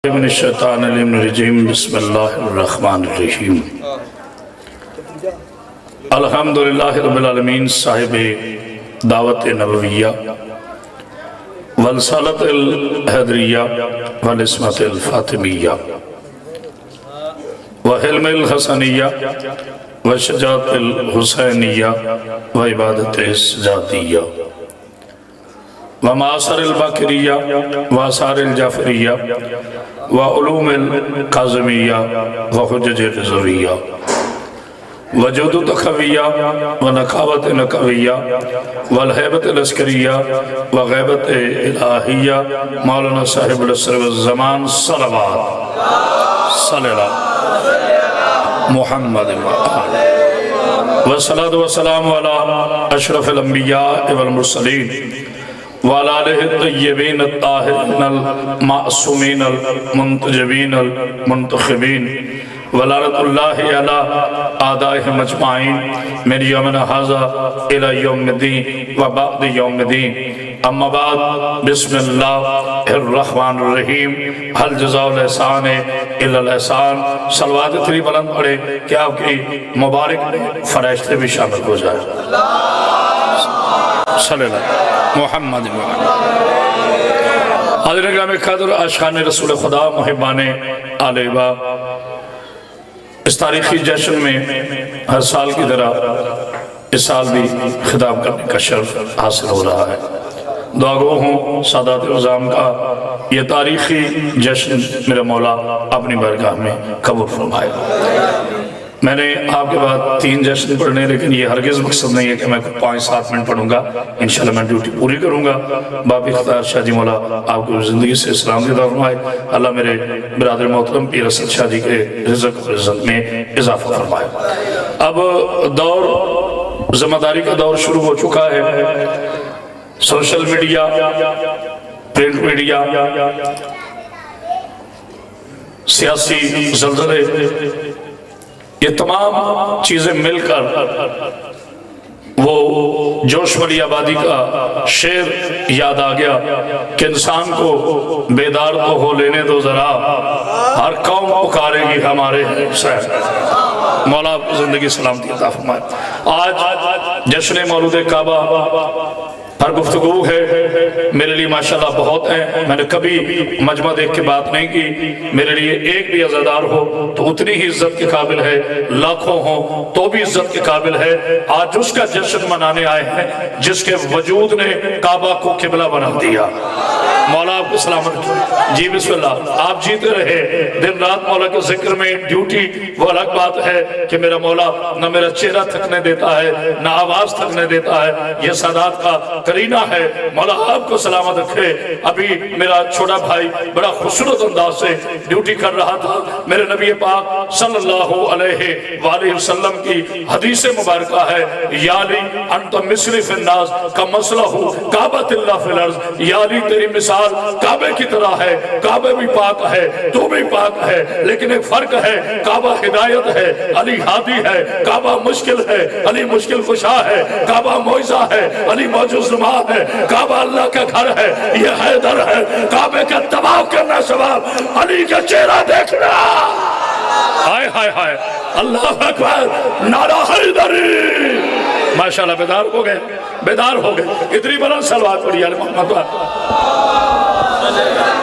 من الشیطان الرجیم بسم اللہ الرحمن الرحیم الحمدللہ رب العالمین صاحب دعوت نبویہ والرسالت الحیدریہ والعصمت الفاطمیہ وحلم الحسنیہ وشجاعت الحسینیہ وعبادت السجادیہ ومعاصر الباکریہ وآثار الجعفریہ وعلوم القاظمیہ وحجج الرضویہ وجود تخویہ ونقاوت نقویہ والحیبت العسکریہ وغیبت الہیہ مولانا صاحب العصر والزمان صلوات صلی اللہ محمد والصلاة والسلام علی اشرف الانبیاء والمرسلین وعلى آلہ الطیبین الطاہرین المعصومین المنتجبین المنتخبین ولعنت اللہ علی اعدائهم اجمعین من یومنا ھذا الی یوم الدین وبعد یوم الدین اما بعد بسم اللہ الرحمن الرحیم حل جزاء الاحسان الا الاحسان صلوات تری بلند پڑھے کہ آپ کی مبارک فرشتے بھی شامل ہو جائے صلی اللہ محمد حضرت گرامی قدر عاشقان رسول خدا محبان آل با اس تاریخی جشن میں ہر سال کی طرح اس سال بھی خطاب کرنے کا شرف حاصل ہو رہا ہے دعا گو ہوں سادات عظام کا یہ تاریخی جشن میرا مولا اپنی برگاہ میں قبول فرمائے میں نے آپ کے بعد 3 جشن پڑھنے لیکن یہ ہرگز مقصد نہیں ہے کہ میں 5-7 منٹ پڑھوں گا انشاءاللہ میں ڈیوٹی پوری کروں گا باپ اختیار شاہ جی مولا آپ کو زندگی سے اسلام دیتا فرمائے اللہ میرے برادر محترم پیر اسد شاہ جی کے رزق و عزت میں اضافہ فرمائے اب دور ذمہ داری کا دور شروع ہو چکا ہے سوشل میڈیا پرنٹ میڈیا سیاسی زلزلے یہ تمام چیزیں مل کر وہ جوش والی آبادی کا شعر یاد آ گیا کہ انسان کو بیدار تو ہو لینے دو ذرا ہر قوم پکارے گی ہمارے حسین مولا زندگی سلامتی عطا فرمائے آج جشن مولود کعبہ پر گفتگو ہے میرے لیے ماشاءاللہ بہت ہیں میں نے کبھی مجمع دیکھ کے بات نہیں کی میرے لیے ایک بھی عزادار ہو تو اتنی ہی عزت کے قابل ہے لاکھوں ہوں تو بھی عزت کے قابل ہے آج اس کا جشن منانے آئے ہیں جس کے وجود نے کعبہ کو قبلہ بنا دیا مولا آپ کو سلامت جی بسم اللہ آپ جیتے رہے دن رات مولا کے ذکر میں ڈیوٹی وہ الگ بات ہے کہ میرا مولا نہ میرا چہرہ تھکنے دیتا ہے نہ آواز تھکنے دیتا ہے یہ سادات کا کرینہ ہے مولا آپ کو سلامت رکھے ابھی میرا چھوٹا بھائی بڑا خوبصورت انداز سے ڈیوٹی کر رہا تھا میرے نبی پاک صلی اللہ علیہ وآلہ وسلم کی حدیث مبارکہ ہے یا علی انت مثلی فی الناس کا مسئلہ ہو کعبۃ اللہ فی الارض یا علی تیری مثال کعبے کی طرح ہے کعبے بھی پاک ہے تو بھی پاک ہے لیکن ایک فرق ہے کعبہ ہدایت ہے علی ہادی ہے کعبہ مشکل ہے علی مشکل کشا ہے کعبہ معجزہ ہے علی معجز نماز ہے کعبہ اللہ کا گھر ہے یہ حیدر ہے کعبے کا طواف کرنا ثواب علی کا چہرہ دیکھنا ہائے ہائے ہائے اللہ اکبر نعرہ حیدری ماشاءاللہ بیدار ہو گئے اتنی بلند صلوات پڑھی علی محمد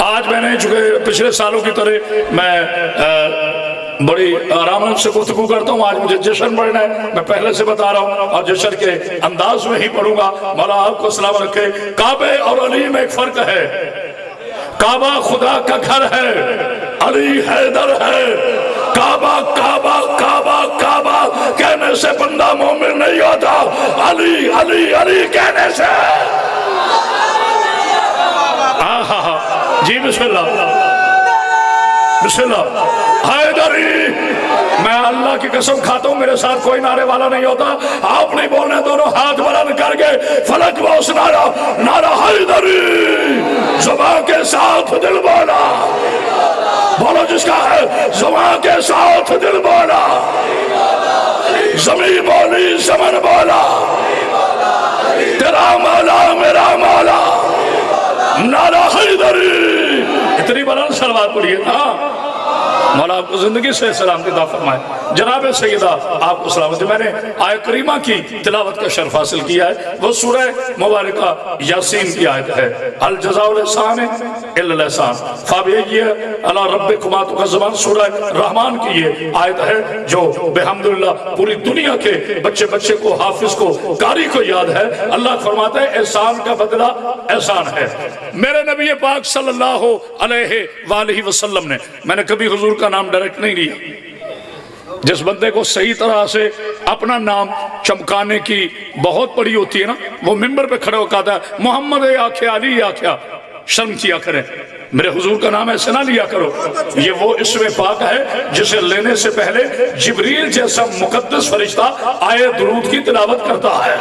آج میں نے چونکہ پچھلے سالوں کی طرح میں بڑی آرام سے گفتگو کرتا ہوں آج مجھے جشن پڑھنا ہے میں پہلے سے بتا رہا ہوں اور جشن کے انداز میں ہی پڑھوں گا مولا آپ کو سلام رکھے کعبے اور علی میں ایک فرق ہے کعبہ خدا کا گھر ہے علی حیدر ہے کعبہ کعبہ کعبہ کعبہ کہنے سے بندہ مومن نہیں ہوتا علی علی علی کہنے سے جی بسم اللہ بسم اللہ حیدری میں اللہ کی قسم کھاتا ہوں میرے ساتھ کوئی نعرے والا نہیں ہوتا آپ نہیں بولنے دونوں ہاتھ بلند کر کے فلک بوس نعرہ حیدری زبان کے ساتھ دل بولا بولو جس کا ہے زبان کے ساتھ دل بولا زمین بولی زمن بولا تیرا مولا میرا مولا نعرہ حیدری، اتنی بلند صلوات پڑھیے نا، مولا آپ کو زندگی سے سلام کی دعا فرمائے۔ جناب سیدہ آپ کو سلامت۔ میں نے آیت کریمہ کی تلاوت کا شرف حاصل کیا ہے، وہ سورہ مبارکہ یاسین کی آیت ہے، هل جزاء الاحسان الا الاحسان فبأي آلاء ربكما تكذبان۔ سورہ رحمان کی یہ آیت ہے جو بحمدللہ پوری دنیا کے بچے کو، حافظ کو، قاری کو یاد ہے۔ اللہ فرماتا ہے احسان کا بدلہ احسان ہے۔ میرے نبی پاک صلی اللہ علیہ وآلہ وسلم نے، میں نے کبھی حضور کا نام ڈائریکٹ نہیں لیا، جس بندے کو صحیح طرح سے اپنا نام چمکانے کی بہت بڑی ہوتی ہے نا، وہ ممبر پہ کھڑے ہو کہتا ہے محمد آکھیا علی آکھیا، شرم کیا کریں، میرے حضور کا نام ایسے نہ لیا کرو۔ یہ وہ اسم پاک ہے جسے لینے سے پہلے جبریل جیسا مقدس فرشتہ آئے درود کی تلاوت کرتا ہے۔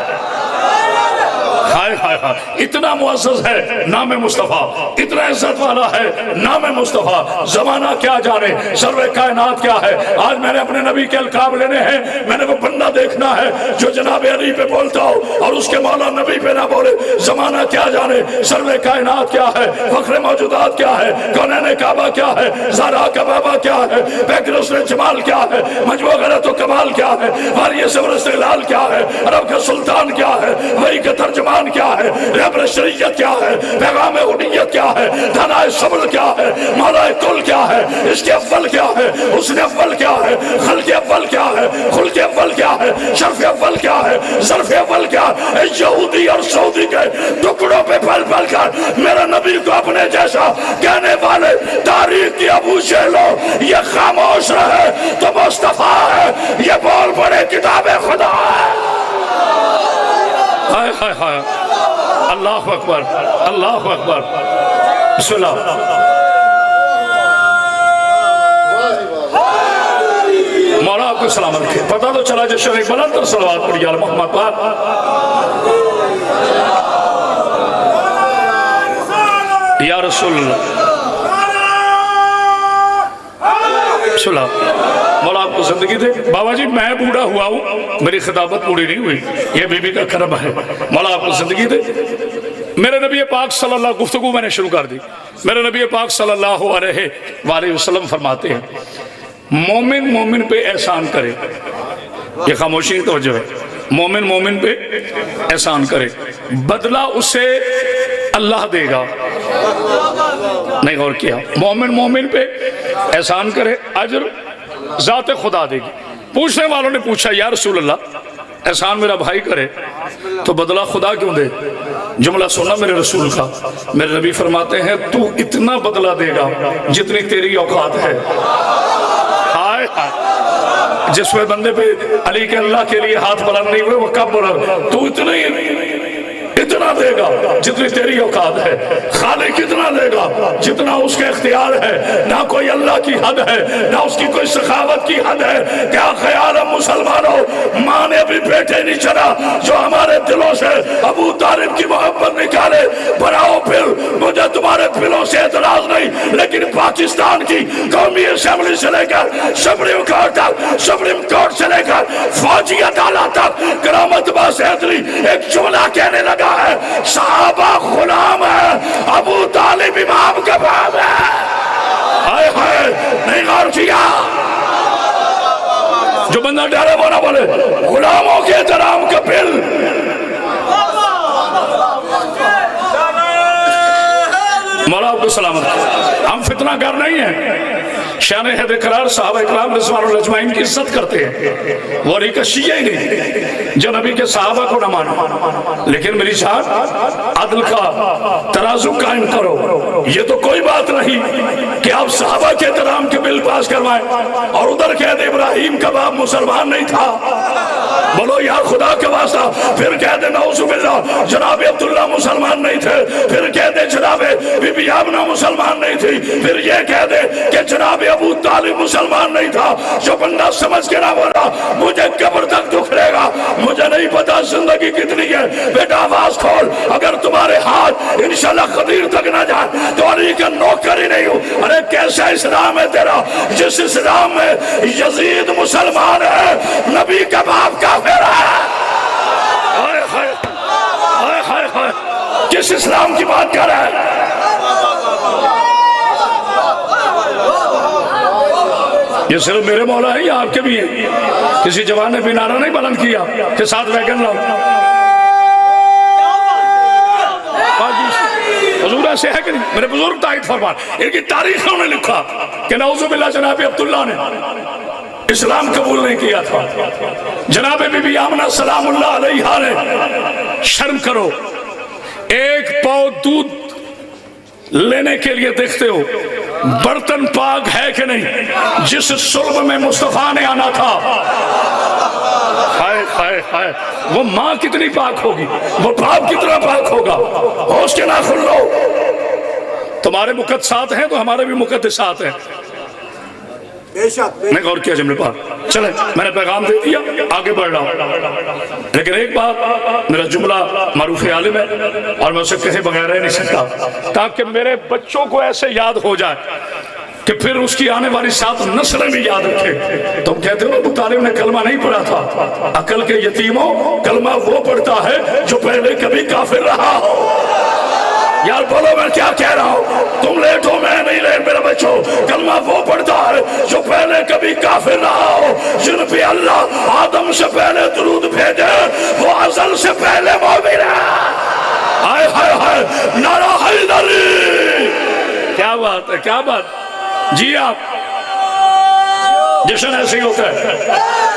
ہائے ہائے ہائے، اتنا معزز ہے نام مصطفیٰ، اتنا عزت والا ہے نام مصطفیٰ، زمانہ کیا جانے، سرور کائنات کیا ہے۔ آج میں نے اپنے نبی کے القاب لینے ہیں، میں نے وہ بندہ دیکھنا ہے جو جناب علی پہ بولتا ہو اور اس کے مولا نبی پہ نہ بولے۔ زمانہ کیا جانے، سرور کائنات کیا ہے، فخر موجودات کیا ہے، کونین کعبہ کیا ہے، زہرا کا بابا کیا ہے، بیکر حسن جمال کیا ہے، مجموع غیرت و کمال کیا ہے، والی صبر استقلال کیا ہے، عرب کا سلطان کیا ہے، وحی کا ترجمان کیا ہے، رہبر شریعت کیا ہے، پیغام حریت کیا ہے، دھنائے صبر کیا ہے، مولا کل کیا ہے، اس کے اول کیا ہے، حسن اول کیا ہے، خلق اول کیا ہے، خلق اول کیا ہے، شرف اول کیا ہے، ظرف اول کیا ہے۔ یہودی اور سعودی کے ٹکڑوں پہ پل پل کر میرا نبی کو اپنے جیسا کہنے والے تاریخ کی ابو جہلو یہ خاموش رہے تو مصطفیٰ ہے، یہ بول پڑے کتاب خدا ہے۔ ہائے ہائے ہائے، اللہ اکبر، اللہ اکبر، بسم اللہ۔ مولا آپ کو سلامت رکھے۔ پتہ تو چلا جشن ایک بلند تر صلوات پڑھی یا محمد پاک۔ یا رسول اللہ، بسم اللہ۔ مولا آپ کو زندگی دے۔ بابا جی میں بوڑھا ہوا ہوں، میری خطابت پوری نہیں ہوئی، یہ بی بی کا کرم ہے۔ مولا آپ کو زندگی دے۔ میرے نبی پاک صلی اللہ، گفتگو میں نے شروع کر دی۔ میرے نبی پاک صلی اللہ علیہ وآلہ وسلم فرماتے ہیں مومن مومن پہ احسان کرے، یہ خاموشی کی توجہ ہے، مومن مومن پہ احسان کرے، بدلہ اسے اللہ دے گا۔ نہیں غور کیا، مومن مومن پہ احسان کرے، اجر ذات خدا دے گی۔ پوچھنے والوں نے پوچھا یا رسول اللہ احسان میرا بھائی کرے تو بدلہ خدا کیوں دے؟ جملہ سننا میرے رسول کا، میرے نبی فرماتے ہیں تو اتنا بدلہ دے گا جتنی تیری اوقات ہے۔ ہائے ہائے، جس میں بندے پہ علی کے اللہ کے لیے ہاتھ بلند نہیں ہوئے وہ کب بلند، تو اتنا دے گا جتنی تیری اوقات ہے۔ خالق اتنا دے گا جتنا اس کے اختیار ہے، نہ کوئی اللہ کی حد ہے نہ اس کی کوئی سخاوت کی حد ہے۔ کیا خیال ہے مسلمانوں، ماں نے بھی بیٹے نہیں چنا جو ہمارے دلوں سے ابو طالب کی محبت نکالے۔ بناؤ پھر، مجھے تمہارے دلوں سے اعتراض نہیں، لیکن پاکستان کی قومی اسمبلی سے لے کر سپریم کورٹ تک، سپریم کورٹ سے لے کر فوجی عدالت تک کرامت باس حیدری ایک جملہ کہنے لگا ہے صحابہ غلام ہے، ابو طالب امام کا باپ ہے۔ ہائے ہائے، نہیں غور کیا؟ جو بندہ ڈرے وہ نہ بولے، غلاموں کے احترام کا بل۔ مولا آپ کو سلامت۔ ہم فتنہ گر نہیں ہیں، شان حیدر قرار صحابہ اکرام رضوان اللہ اجمعین کی عزت کرتے ہیں، وہ ریکہ شیعہ ہی نہیں جو نبی کے صحابہ کو نہ مانا، لیکن میری جان عدل کا ترازو قائم کرو۔ یہ تو کوئی بات نہیں کہ آپ صحابہ کے احترام کے بل پاس کروائیں اور ادھر کہہ دے ابراہیم کا باپ مسلمان نہیں تھا، بولو یا خدا کا واسطہ، پھر کہہ دے نعوذ باللہ جناب عبداللہ مسلمان نہیں تھے، پھر کہہ دے جناب بی بی آمنہ مسلمان نہیں تھی، پھر یہ کہہ دے کہ جناب ابو طالب مسلمان نہیں تھا۔ جو بندہ سمجھ کے نہ بولا مجھے قبر تک دکھ رہے گا، مجھے نہیں پتا زندگی کتنی ہے، بیٹا آواز کھول، اگر تمہارے ہاتھ انشاءاللہ خدیر تک نہ جائے تو علی کا نوکر ہی نہیں ہوں۔ ارے کیسا اسلام ہے تیرا جس اسلام میں یزید مسلمان ہے، نبی کا باپ کافر ہے؟ کس اسلام کی بات کر رہا ہے؟ یہ صرف میرے مولا ہیں یا آپ کے بھی ہیں؟ کسی جوان نے بھی نعرہ نہیں بلند کیا کہ ساتھ ویگن لاؤ؟ حضور ایسے ہے کہ نہیں؟ میرے بزرگ تائید فرمان، ان کی تاریخوں نے لکھا کہ نعوذ باللہ جناب عبداللہ نے اسلام قبول نہیں کیا تھا، جناب بی بی آمنہ سلام اللہ علیہا نے، شرم کرو، ایک پاؤ دودھ لینے کے لیے دیکھتے ہو برتن پاک ہے کہ نہیں؟ جس صلب میں مصطفیٰ نے آنا تھا، ہائے ہائے ہائے، وہ ماں کتنی پاک ہوگی، وہ باپ کتنا پاک ہوگا، ہوش کے ناخن لو۔ تمہارے مقدسات ہیں تو ہمارے بھی مقدسات ہیں، میں غور کیا جملے پاک۔ چلیں میں نے پیغام دے دیا، آگے بڑھ رہا ہوں، لیکن ایک بات، میرا جملہ معروف عالم ہے اور میں اسے کہے بغیر رہ نہیں سکتا، تاکہ میرے بچوں کو ایسے یاد ہو جائے کہ پھر اس کی آنے والی 7 نسلیں بھی یاد رکھے۔ تم کہتے ہو ابو طالب نے کلمہ نہیں پڑھا تھا، عقل کے یتیموں کلمہ وہ پڑھتا ہے جو پہلے کبھی کافر رہا ہو۔ یار بولو میں کیا کہہ رہا ہوں، تم لیٹ ہو میں نہیں لیٹ میرے بچوں، کلمہ وہ پڑھتا ہے جو پہلے کبھی کافر رہا ہو، جن پہ اللہ آدم سے پہلے درود بھیجے وہ ازل سے پہلے مومن ہے۔ ہائے ہائے ہائے، نعرہ حیدری! کیا بات ہے، کیا بات، جی آپ جشن ایسے ہی ہوتا ہے۔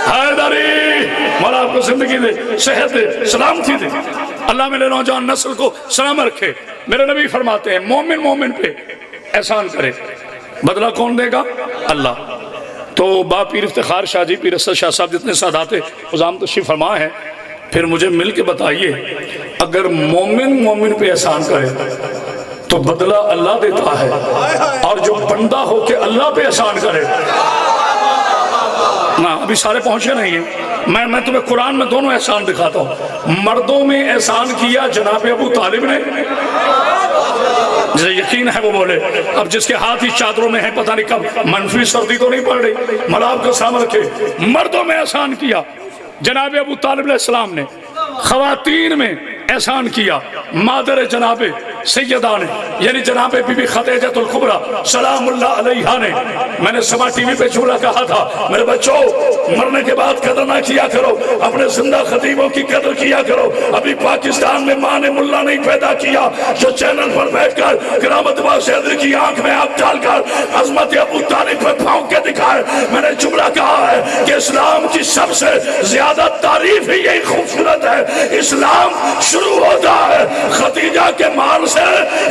حیدری مولا آپ کو زندگی دے، صحت دے، سلامتی دے، اللہ میرے نوجوان نسل کو سلام رکھے۔ میرے نبی فرماتے ہیں مومن مومن پہ احسان کرے، بدلہ کون دے گا؟ اللہ۔ تو با پیر افتخار شاہ جی، پیر اسد شاہ صاحب جتنے سادات خزام تشریف فرما ہیں، پھر مجھے مل کے بتائیے اگر مومن مومن پہ احسان کرے تو بدلہ اللہ دیتا ہے، اور جو بندہ ہو کے اللہ پہ احسان کرے نا، ابھی سارے پہنچے نہیں ہیں، میں تمہیں قرآن میں دونوں احسان دکھاتا ہوں۔ مردوں میں احسان کیا جناب ابو طالب نے، جسے یقین ہے وہ بولے، اب جس کے ہاتھ ہی چادروں میں ہیں پتہ نہیں کب منفی سردی تو نہیں پڑ رہی، ملاب کا سلام رکھے۔ مردوں میں احسان کیا جناب ابو طالب علیہ السلام نے، خواتین میں احسان کیا مادر جناب سیدہ نے، یعنی جناب بی بی خدیجہ الکبریٰ سلام اللہ علیہا نے۔ میں نے سما ٹی وی پہ جملہ کہا تھا، میرے بچوں مرنے کے بعد قدر نہ کیا کرو، اپنے زندہ خطیبوں کی قدر کیا کرو۔ ابھی پاکستان میں ماں نے ملا نہیں پیدا کیا جو چینل پر بیٹھ کر کرامت باز حیدری کی آنکھ میں آنکھ ڈال کر عظمت ابو طالب پہ پھونک کے دکھائے۔ میں نے جملہ کہا ہے کہ اسلام کی سب سے زیادہ تعریف ہی یہی خوبصورت ہے، اسلام شروع ہوتا ہے خدیجہ کے مال سے،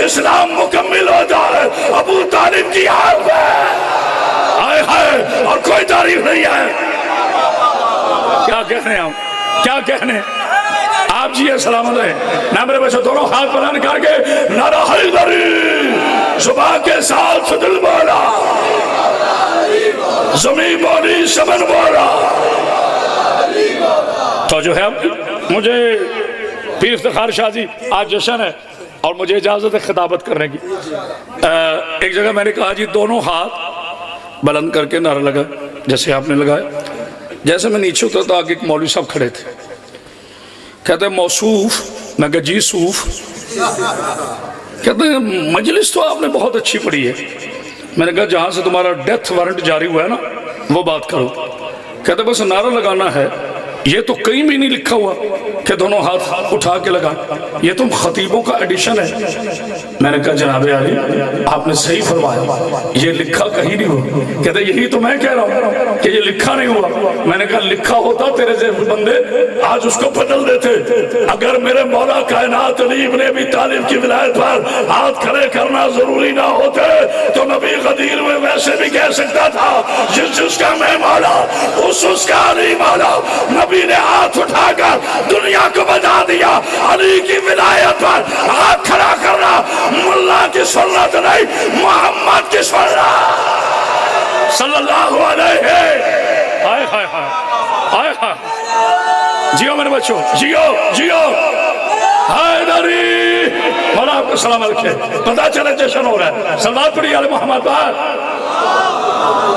اسلام مکمل ہوتا ہے ابو طالب کی آنکھ میں، آئے ہائے، اور کوئی تعریف نہیں ہے۔ کیا کہنے ہم، کیا کہنے آپ جی سلامت ہیں نا میرے بچے، دونوں ہاتھ بلند کر کے نعرہ حیدری، زبان کے ساتھ دل بولا، زمین بولی سمن بولا۔ تو جو ہے مجھے پیر افتخار شاہ جی آج جشن ہے اور مجھے اجازت ہے خطابت کرنے کی۔ ایک جگہ میں نے کہا جی دونوں ہاتھ بلند کر کے نعرہ لگا جیسے آپ نے لگایا۔ جیسے میں نیچے اترا تو آگے ایک مولوی صاحب کھڑے تھے، کہتے ہیں موصوف، میں کہا جی صوف، کہتے ہیں مجلس تو آپ نے بہت اچھی پڑھی ہے۔ میں نے کہا جہاں سے تمہارا ڈیتھ وارنٹ جاری ہوا ہے نا وہ بات کرو۔ کہتے ہیں بس نعرہ لگانا ہے، یہ تو کہیں بھی نہیں لکھا ہوا کہ دونوں ہاتھ اٹھا کے لگا، یہ تم خطیبوں کا ایڈیشن ہے۔ میں نے کہا جناب عالی آپ نے صحیح فرمایا، یہ لکھا کہیں نہیں ہوا۔ کہتے یہی تو میں کہہ رہا ہوں کہ یہ لکھا نہیں ہوا۔ میں نے کہا لکھا ہوتا تیرے جیسے بندے آج اس کو بدل دیتے۔ اگر میرے مولا کائنات علی ابن ابی طالب کی ولایت پر ہاتھ کھڑے کرنا ضروری نہ ہوتے تو نبی غدیر میں ویسے بھی کہہ سکتا تھا جس کا میں مولا اس کا علی مولا۔ نبی نے ہاتھ اٹھا کر دنیا کو بتا دیا علی کی ولایت پر ہاتھ کھڑا کرنا ملا کی سنت نہیں، محمد کی سنت صلی اللہ علیہ۔ ہائے ہائے ہائے ہائے، جیو میرے بچوں، جیو جیو حیدری، مولا آپ کو سلام رکھے، پتا چلے جشن ہو رہا ہے۔ سلوات پڑھی علی محمد پر۔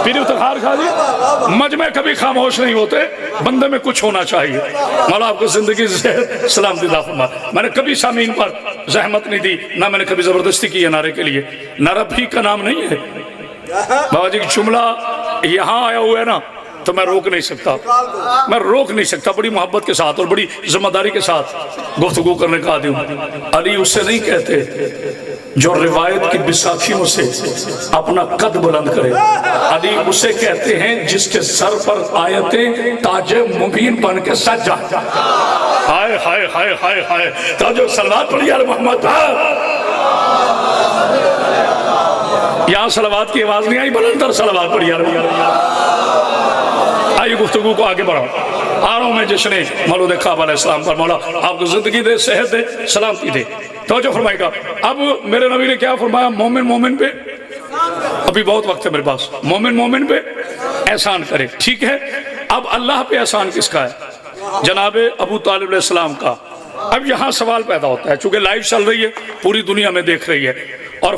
پیر افتخار خان جی مجمع کبھی خاموش نہیں ہوتے، بندے میں کچھ ہونا چاہیے۔ مولا آپ کو زندگی سے سلامتی عطا فرمائے۔ میں نے کبھی سامعین پر زحمت نہیں دی، نہ میں نے کبھی زبردستی کی ہے نعرے کے لیے۔ نعرہ بھی کا نام نہیں ہے بابا جی کی جملہ یہاں آیا ہوا ہے نا تو میں روک نہیں سکتا، میں روک نہیں سکتا، بڑی محبت کے ساتھ اور بڑی ذمہ داری کے ساتھ گفتگو کرنے کا عادی ہوں۔ علی اسے نہیں کہتے جو روایت کی بساکھیوں سے اپنا قد بلند کرے، علی اسے کہتے ہیں جس کے سر پر آیتیں تاج مبین بن کے سج جائیں۔ ہائے ہائے ہائے ہائے ہائے، توجہ، صلوات پڑھی یار محمد پر۔ یہاں صلوات کی آواز نہیں آئی، بلندر صلوات پڑھی یار۔ آئیے گفتگو کو آگے بڑھاؤ۔ آ رہا ہوں میں جشن مولود کعبہ علیہ السلام پر، مولا آپ کو زندگی دے، صحت دے، سلامتی دے۔ توجہ فرمائے گا، اب میرے نبی نے کیا فرمایا؟ مومن مومن پہ، ابھی بہت وقت ہے میرے پاس، مومن مومن پہ احسان کرے، ٹھیک ہے؟ اب اللہ پہ احسان کس کا ہے؟ جناب ابو طالب علیہ السلام کا۔ اب یہاں سوال پیدا ہوتا ہے، چونکہ لائیو چل رہی ہے، پوری دنیا میں دیکھ رہی ہے، اور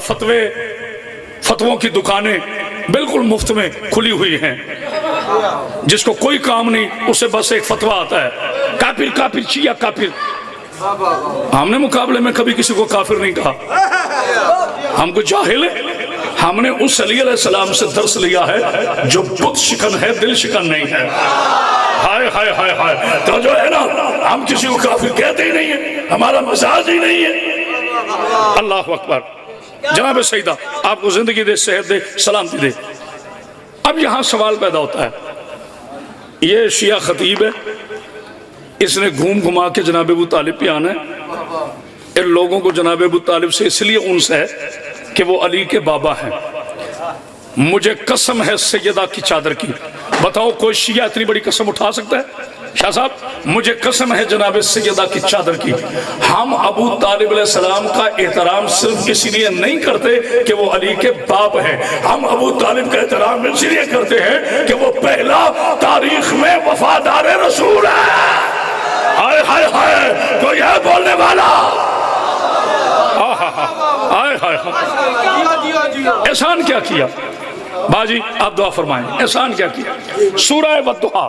فتووں کی دکانیں بالکل مفت میں کھلی ہوئی ہیں، جس کو کوئی کام نہیں، اسے بس ایک فتویٰ آتا ہے، کافر کافر شیعہ کافر۔ ہم نے مقابلے میں کبھی کسی کو کافر نہیں کہا، ہم کو جاہل ہے۔ ہم نے اس علی علیہ السلام سے درس لیا ہے جو بت شکن ہے، دل شکن نہیں ہے۔ ہائے ہائے ہائے ہائے، تو جو ہے نا، ہم کسی کو کافر کہتے ہی نہیں ہیں، ہمارا مزاج ہی نہیں ہے۔ اللہ اکبر۔ جناب سیدہ آپ کو زندگی دے، صحت دے، سلامتی دے۔ اب یہاں سوال پیدا ہوتا ہے، یہ شیعہ خطیب ہے، اس نے گھوم گھما کے جناب ابو طالب پہ آنا ہے۔ ان لوگوں کو جناب ابو طالب سے اس لیے انس ہے کہ وہ علی کے بابا ہیں۔ مجھے قسم ہے سیدہ کی چادر کی، بتاؤ کوئی شیعہ اتنی بڑی قسم اٹھا سکتا ہے؟ شاہ صاحب مجھے قسم ہے جناب سیدہ کی چادر کی، ہم ابو طالب علیہ السلام کا احترام صرف اس لیے نہیں کرتے کہ وہ علی کے باپ ہیں، ہم ابو طالب کا احترام اس لیے کرتے ہیں کہ وہ پہلا تاریخ میں وفادار رسول ہے۔ ہائے ہائے ہائے، کوئی ہے بولنے والا؟ ہائے ہائے ہائے، احسان کیا کیا باجی؟ آپ دعا فرمائیں، احسان کیا کیا؟ سورہ والضحیٰ،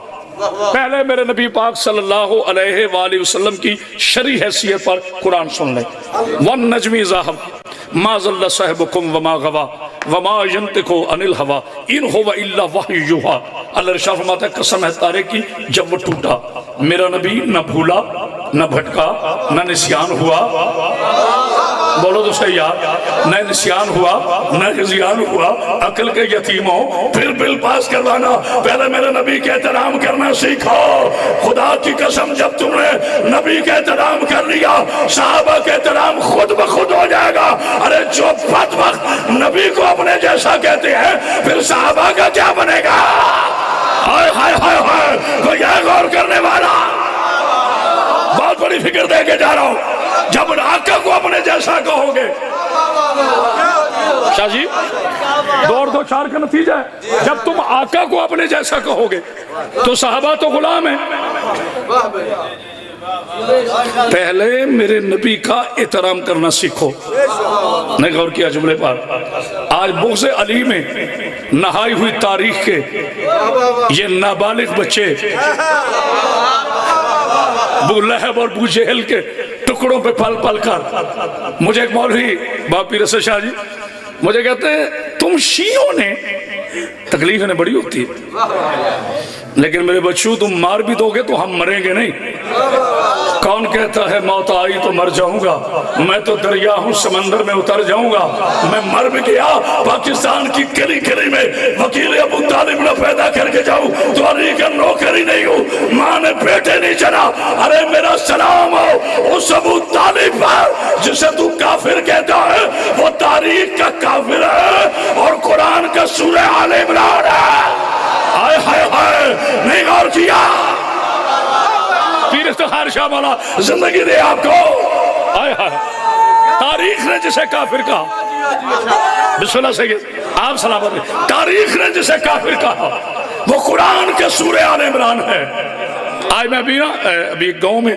پہلے میرے نبی پاک صلی اللہ علیہ وآلہ وسلم کی شرعی حیثیت پر قرآن سن لیں۔ وَالنَّجْمِ إِذَا هَوَىٰ مَا ضَلَّ صَاحِبُكُمْ وَمَا غَوَىٰ وَمَا يَنطِقُ عَنِ الْهَوَىٰ إِنْ هُوَ إِلَّا وَحْيٌ يُوحَىٰ۔ اللہ ارشاد فرماتا ہے قسم ہے تارے کی جب وہ ٹوٹا، میرا نبی نہ بھولا، نہ بھٹکا، نہ نسیان ہوا، بولو تو صحیح یار، نہ نسیان ہوا، نہ ہزیان ہوا، عقل کے یتیموں پھر بل پاس کروانا، پہلے میرے نبی کے احترام کرنا سیکھو۔ خدا کی قسم جب تم نے نبی کے احترام کر لیا، صحابہ کے احترام خود بخود ہو جائے گا۔ ارے جو بد وقت نبی کو اپنے جیسا کہتے ہیں، پھر صحابہ کا کیا بنے گا؟ ہائے ہائے ہائے ہائے، کوئی ہے غور کرنے والا؟ بہت بڑی فکر دے کے جا رہا ہوں، جب آقا کو اپنے جیسا کہو گے، شاہ جی دور دو چار کا نتیجہ ہے، جب تم آقا کو اپنے جیسا کہو گے تو صحابہ تو غلام ہیں۔ پہلے میرے نبی کا احترام کرنا سیکھو۔ نہیں غور کیا جملے پر؟ آج بغض علی میں نہائی ہوئی تاریخ کے یہ نابالغ بچے ابو لہب اور ابو جہل کے ٹکڑوں پہ پل پل کر، مجھے ایک مولوی باپی رسول شاہ جی مجھے کہتے ہیں تم شیعوں نے، تکلیف انہیں بڑی ہوتی ہے، لیکن میرے بچوں تم مار بھی دو گے تو ہم مریں گے نہیں۔ کون کہتا ہے موت آئی تو مر جاؤں گا؟ میں تو دریا ہوں، سمندر میں اتر جاؤں گا۔ میں مر بھی گیا پاکستان کی گلی گلی میں وکیل ابو طالب نہ پیدا کر کے جاؤں تو علی کا نوکر ہی نہیں ہوں، ماں نے بیٹے نہیں چنا۔ ارے میرا سلام ہو اس ابو طالب پر جسے تو کافر کہتا ہے، وہ تاریخ کا کافر ہے اور قرآن کا سورہ آل عمران ہے۔ ہائے ہائے ہائے، نہیں غور کیا؟ پیر افتخار شاہ مولا زندگی دے آپ کو۔ ہائے ہائے، تاریخ نے جسے کافر کہا، بسم اللہ سید آپ سلامت ہیں، تاریخ نے جسے کافر کہا وہ قرآن کے سورہ آل عمران ہے۔ آج میں ابھی گاؤں میں،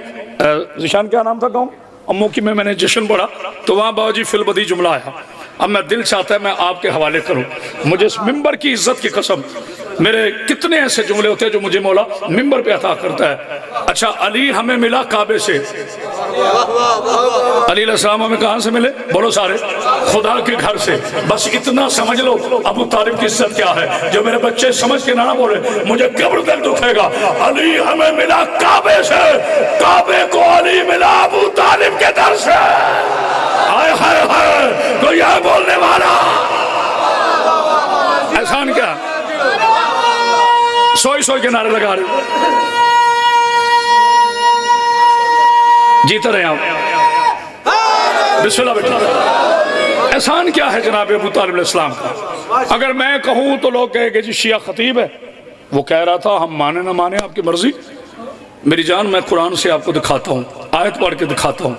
ذیشان کیا نام تھا گاؤں؟ امو کی میں نے جشن پڑھا تو وہاں بابا جی فی البدی جملہ آیا، اب میں دل چاہتا ہے میں آپ کے حوالے کروں، مجھے اس ممبر کی عزت کی قسم، میرے کتنے ایسے جملے ہوتے ہیں جو مجھے مولا ممبر پہ عطا کرتا ہے۔ اچھا علی ہمیں ملا کعبے سے، علی علیہ السلام ہمیں کہاں سے ملے؟ بولو سارے، خدا کے گھر سے۔ بس اتنا سمجھ لو ابو طالب کی عزت کیا ہے، جو میرے بچے سمجھ کے نہ بولے مجھے قبر تک دکھے گا۔ علی ہمیں ملا کعبے سے، کعبے کو علی ملا ابو طالب کے در سے۔ آئے ہائے ہائے، تو یہ بولنے والا احسان کیا سوئی سوئی کے نعرے لگا رہے، جیتے رہے آپ۔ بسم اللہ بیٹا، احسان کیا ہے جناب ابو طالب علیہ السلام کا؟ اگر میں کہوں تو لوگ کہے کہ جی شیعہ خطیب ہے، وہ کہہ رہا تھا ہم مانے نہ مانے آپ کی مرضی۔ میری جان میں قرآن سے آپ کو دکھاتا ہوں، آیت پڑھ کے دکھاتا ہوں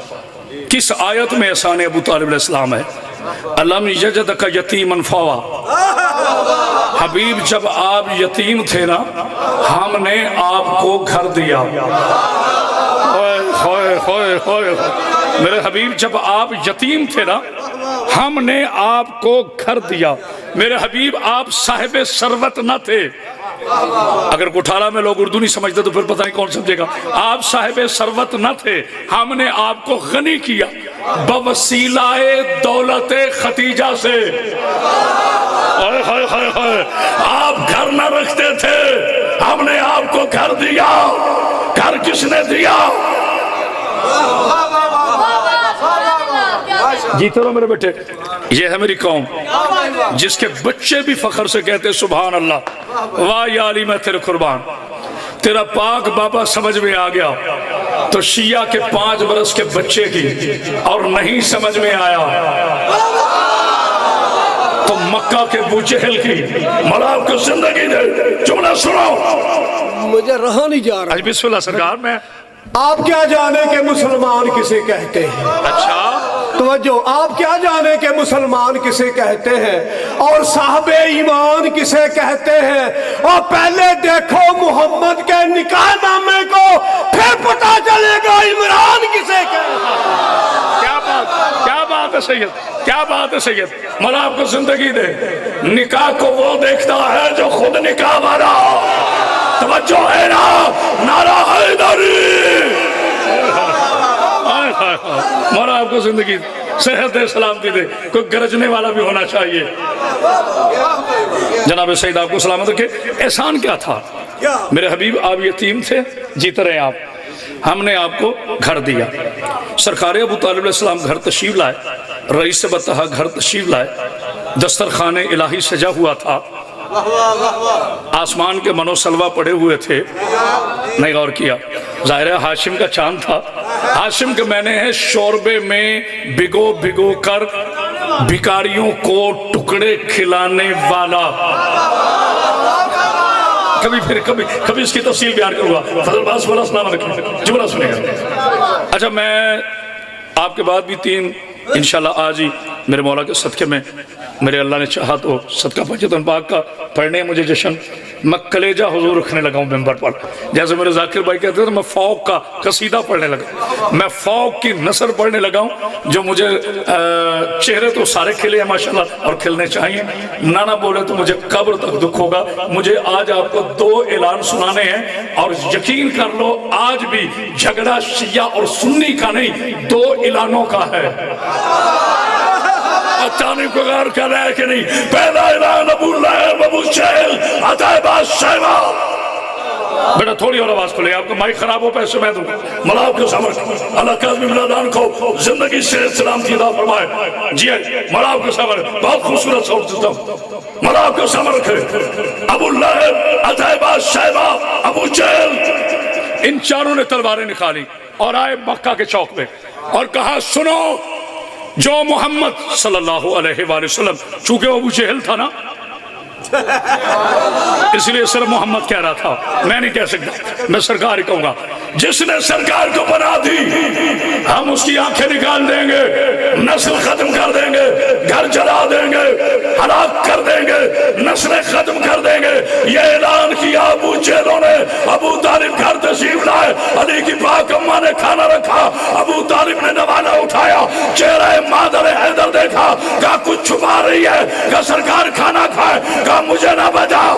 کس آیت میں احسان ابو طالب علیہ السلام ہے۔ الم یجدک یتیما فآویٰ، حبیب جب آپ یتیم تھے نا ہم نے آپ کو گھر دیا۔ میرے حبیب جب آپ یتیم تھے نا ہم نے آپ کو گھر دیا۔ میرے حبیب آپ صاحب ثروت نہ تھے، اگر کوٹھارا میں لوگ اردو نہیں سمجھتے تو پھر پتہ نہیں کون سمجھے گا۔ آپ صاحب ثروت نہ تھے، ہم نے آپ کو غنی کیا بوسیلہ دولت ختیجہ سے۔ آپ گھر نہ رکھتے تھے، ہم نے آپ کو گھر دیا۔ گھر کس نے دیا؟ جیتے رہو میرے بیٹے، یہ ہے میری قوم جس کے بچے بھی فخر سے کہتے سبحان اللہ، واہ یا علی میں تیرے قربان، تیرا پاک بابا سمجھ میں آ گیا تو شیعہ کے 5 برس کے بچے کی اور نہیں سمجھ میں آیا تو مکہ کے ابو جہل کی مولا آپ کو زندگی دے۔ جملہ سنو، مجھے رہا نہیں جا رہا۔ بسم اللہ سرکار میں آپ کیا جانے کہ مسلمان کسے کہتے ہیں؟ اچھا توجہ، آپ کیا جانے کہ مسلمان کسے کہتے ہیں اور صاحب ایمان کسے کہتے ہیں؟ اور پہلے دیکھو محمد کے نکاح نامے کو، پھر پتہ چلے گا عمران کسے کہتے ہیں۔ کیا بات ہے سید، کیا بات ہے سید، مولا آپ کو زندگی دے۔ نکاح کو وہ دیکھتا ہے جو خود نکاح والا۔ توجہ ہے نا، نعرہ حیدری۔ مولا آپ کو زندگی صحت دے، سلامتی دے، کوئی گرجنے والا بھی ہونا چاہیے۔ جناب سید آپ کو سلامت رکھے۔ احسان کیا تھا؟ میرے حبیب آپ یتیم تھے، جیتے رہے آپ، ہم نے آپ کو گھر دیا۔ سرکار ابو طالب علیہ السلام گھر تشریف لائے، رئیس بطحہ گھر تشریف لائے، دسترخوان الہی سجا ہوا تھا، آسمان کے منو سلوہ پڑے ہوئے تھے۔ نہیں غور کیا، ظاہر ہے ہاشم کا چاند تھا۔ ہاشم کے میں نے ہے شوربے میں بھگو بھگو کر بھکاریوں کو ٹکڑے کھلانے والا۔ کبھی اس کی تفصیل بیان کروں گا۔ فضل باز والا سلام علیکم، جملہ سنے گا۔ اچھا میں آپ کے بعد بھی 3 انشاءاللہ آج ہی میرے مولا کے صدقے میں، میرے اللہ نے چاہا تو صدقہ پنجتن پاک کا پڑھنے مجھے جشن، میں کلیجہ حضور رکھنے لگا ہوں ممبر پر۔ جیسے میرے ذاکر بھائی کہتے تھے میں فوق کا قصیدہ پڑھنے لگا، میں فوق کی نثر پڑھنے لگا ہوں، جو مجھے چہرے تو سارے کھلے ہیں ماشاءاللہ اور کھلنے چاہیے، نہ بولے تو مجھے قبر تک دکھ ہوگا۔ مجھے آج آپ کو 2 اعلان سنانے ہیں اور یقین کر لو آج بھی جھگڑا شیعہ اور سنی کا نہیں، 2 اعلانوں کا ہے۔ اتانی کو غور کر رہا ہے کہ نہیں؟ پہلا اعلان ابو لہب ابو جہل عتیبہ شیبہ۔ بیٹا تھوڑی اور آواز کھلے، آپ کا مائک خراب ہو پیسے میں دوں گا۔ مولا آپ کو سمجھ، اللہ کاظم بلادان کو زندگی سے سلام کی عطا فرمائے۔ جی مولا آپ کو سمجھ، بہت خوبصورت صوت سسٹم، مولا آپ کو سمجھ رکھے۔ ابو لہب عتیبہ شیبہ ابو جہل، ان چاروں نے تلواریں نکالی اور آئے مکہ کے چوک میں اور کہا سنو، جو محمد صلی اللہ علیہ وآلہ وسلم، چونکہ ابو جہل تھا نا اس لیے صرف محمد کہہ رہا تھا، میں نہیں کہہ سکتا، میں سرکار ہی کہوں گا۔ جس نے سرکار کو بنا دی ہم اس کی آنکھیں نکال دیں گے، نسل ختم کر دیں گے، گھر جلا دیں گے، ہلاک کر دیں گے، نسلیں ختم کر دیں گے۔ یہ اعلان کیا ابو جہلوں نے۔ ابو طالب گھر تشریف لائے، علی کی پاک اماں نے کھانا رکھا، ابو طالب نے نوالہ اٹھایا، چہرہ مادر حیدر دیکھا، کہا کچھ چھپا رہی ہے، کہا سرکار کھانا کھائے، کہا مجھے نہ بجاؤ،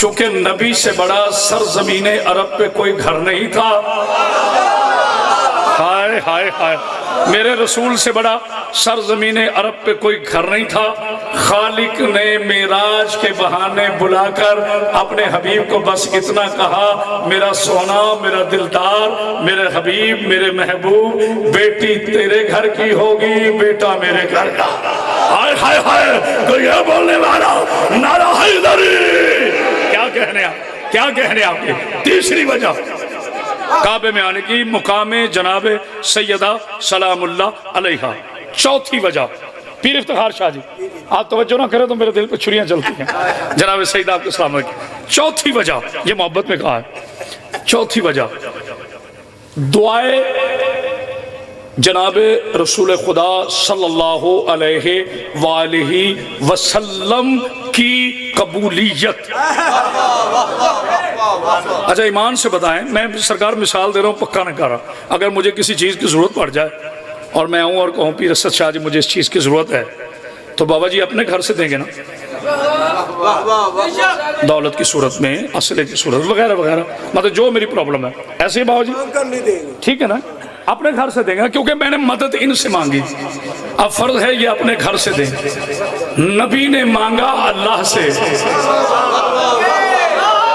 چونکہ نبی سے بڑا سرزمین عرب پہ کوئی گھر نہیں تھا. ہائے ہائے ہائے، میرے رسول سے بڑا سرزمین عرب پہ کوئی گھر نہیں تھا. خالق نے معراج کے بہانے بلا کر اپنے حبیب کو بس اتنا کہا، میرا سونا، میرا دلدار، میرے حبیب، میرے محبوب، بیٹی تیرے گھر کی ہوگی، بیٹا میرے گھر کا. ہائے ہائے ہائے، تو یہ بولنے والا نعرہ حیدری. کیا کہنے آپ، کیا کہنے آپ کی. تیسری وجہ کعبے میں آنے کی، مقام جناب سیدہ سلام اللہ علیہا. چوتھی وجہ، پیر افتخار شاہ جی آپ توجہ نہ کریں تو میرے دل پہ چھریاں چلتی ہیں. جناب سیدہ آپ کو سلام علیکم. چوتھی وجہ، یہ محبت میں کہا ہے. چوتھی وجہ دعائے جناب رسول خدا صلی اللہ علیہ وآلہ وسلم کی قبولیت. اچھا ایمان سے بتائیں، میں سرکار مثال دے رہا ہوں، پکا نہیں کر رہا. اگر مجھے کسی چیز کی ضرورت پڑ جائے اور میں آؤں اور کہوں پیر اسد شاہ جی مجھے اس چیز کی ضرورت ہے، تو بابا جی اپنے گھر سے دیں گے نا، دولت کی صورت میں، اسلحے کی صورت وغیرہ وغیرہ، مطلب جو میری پرابلم ہے. ایسے ہی بابا جی ٹھیک ہے نا، اپنے گھر سے دیں گے کیونکہ میں نے مدد ان سے مانگی. اب فرض ہے یہ اپنے گھر سے دیں. نبی نے مانگا اللہ سے.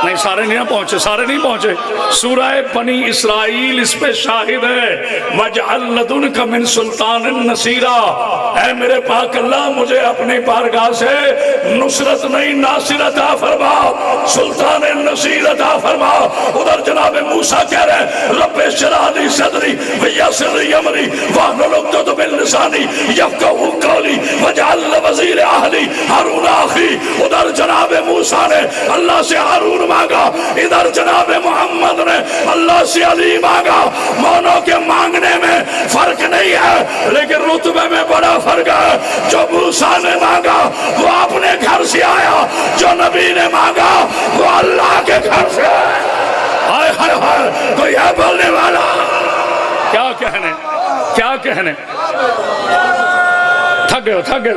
نہیں سارے نہیں پہنچے، سارے نہیں پہنچے. سورہ بنی اسرائیل اس پہ شاہد ہے. وَجْعَلْ لَدُنْكَ مِنْ سُلْطَانٍ نَصِيرًا، اے میرے پاک اللہ مجھے اپنی بارگاہ سے نصرت نہیں ناصر عطا فرما، سلطان نصیر عطا فرما. ادھر جناب موسیٰ کہہ رہے ہیں رب اشرح لی صدری ویسر لی امری واحلل عقدۃ من لسانی یفقہوا قولی واجعل وزیر اہلی ہارون اخی. ادھر جناب موسیٰ نے اللہ سے ہارون مانگا، ادھر جناب محمد نے اللہ سے علی مانگا. مونوں کے مانگنے میں فرق نہیں ہے لیکن رتبے میں بڑا فرق ہے. جو موسیٰ نے مانگا وہ اپنے گھر سے آیا، جو نبی نے مانگا وہ اللہ کے گھر سے آیا. ہائے ہائے ہائے، کوئی ہے بولنے والا. کیا کہنے، کیا کہنے. تھک گئے، تھک گئے.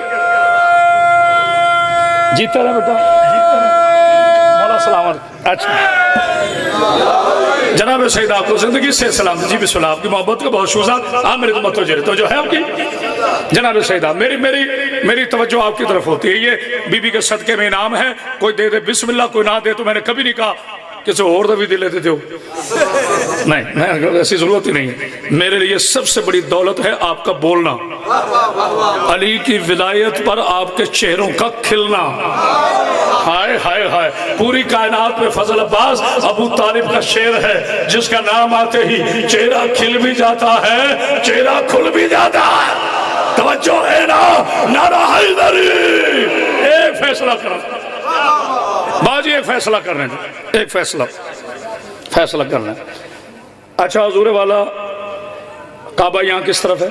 جیتے رہے بیٹا، مولا سلامت. اچھا جناب سید آپ کو زندگی سے سلام. جی بسم اللہ، آپ کی محبت کا بہت شوزہ. آپ میری تو متوجہ تو جو ہے آپ کی. جناب سیدہ میری توجہ آپ کی طرف ہوتی ہے. یہ بی بی کے صدقے میں انعام ہے. کوئی دے دے بسم اللہ، کوئی نہ دے تو میں نے کبھی نہیں کہا کسی اور دے بھی دے لیتے تھے. نہیں، ایسی ضرورت ہی نہیں ہے. میرے لیے سب سے بڑی دولت ہے آپ کا بولنا، علی کی ولایت پر آپ کے چہروں کا کھلنا. ہائے ہائے ہائے، پوری کائنات میں فضل عباس ابو طالب کا شعر ہے جس کا نام آتے ہی چہرہ کھل بھی جاتا ہے، چہرہ کھل بھی جاتا ہے. توجہ ہے نا، نعرہ حیدری. ایک فیصلہ کرنا باجی، ایک فیصلہ کرنے دیں، ایک فیصلہ کرنا. اچھا حضور والا کعبہ یہاں کس طرف ہے؟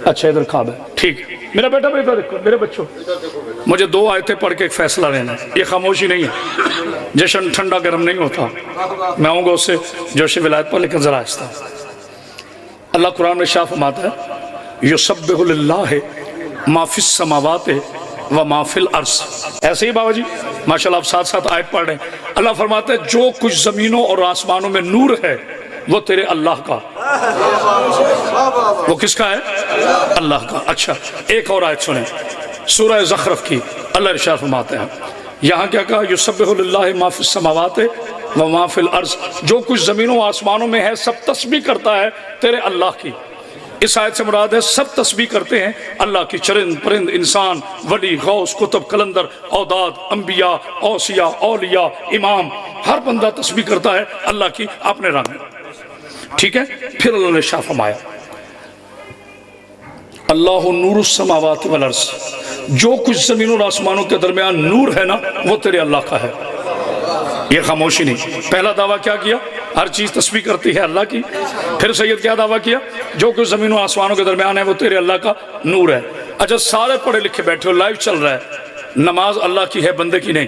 اچھا ادھر کعبہ ہے. ٹھیک، میرا بیٹا بیٹا دیکھو، میرے بچوں مجھے 2 آیتیں پڑھ کے ایک فیصلہ لینا. یہ خاموشی نہیں ہے، جشن ٹھنڈا گرم نہیں ہوتا. میں آؤں گا اس سے جوش ولایت پر، لیکن ذرا آہستہ. اللہ قرآن میں شاہ فرماتا ہے یسبح للہ ما فی السماوات و ما فی الارض. ایسے ہی بابا جی ماشاءاللہ آپ ساتھ ساتھ آیت پڑھ رہے ہیں. اللہ فرماتا ہے جو کچھ زمینوں اور آسمانوں میں نور ہے وہ تیرے اللہ کا. وہ کس کا ہے؟ اللہ کا. اچھا ایک اور آیت سنیں، سورہ زخرف کی. اللہ ارشاد فرماتے ہیں یہاں کیا کہا؟ یسبح للہ ما فی السماوات و ما فی الارض. جو کچھ زمینوں و آسمانوں میں ہے سب تسبیح کرتا ہے تیرے اللہ کی. اس آیت سے مراد ہے سب تسبیح کرتے ہیں اللہ کی. چرند پرند، انسان، ولی، غوث، کتب، کلندر، اوداد، انبیاء، اوصیاء، اولیاء، امام، ہر بندہ تسبیح کرتا ہے اللہ کی اپنے رنگ میں. ٹھیک ہے. پھر اللہ نے شاہ فرمایا اللہ نور السماوات والارض. جو کچھ زمین اور آسمانوں کے درمیان نور ہے نا وہ تیرے اللہ کا ہے. یہ خاموشی نہیں. پہلا دعویٰ کیا کیا؟ ہر چیز تسبیح کرتی ہے اللہ کی. پھر سید کیا دعویٰ کیا؟ جو کچھ زمین و آسمانوں کے درمیان ہے وہ تیرے اللہ کا نور ہے. اچھا سارے پڑھے لکھے بیٹھے ہو، لائیو چل رہا ہے. نماز اللہ کی ہے، بندے کی نہیں.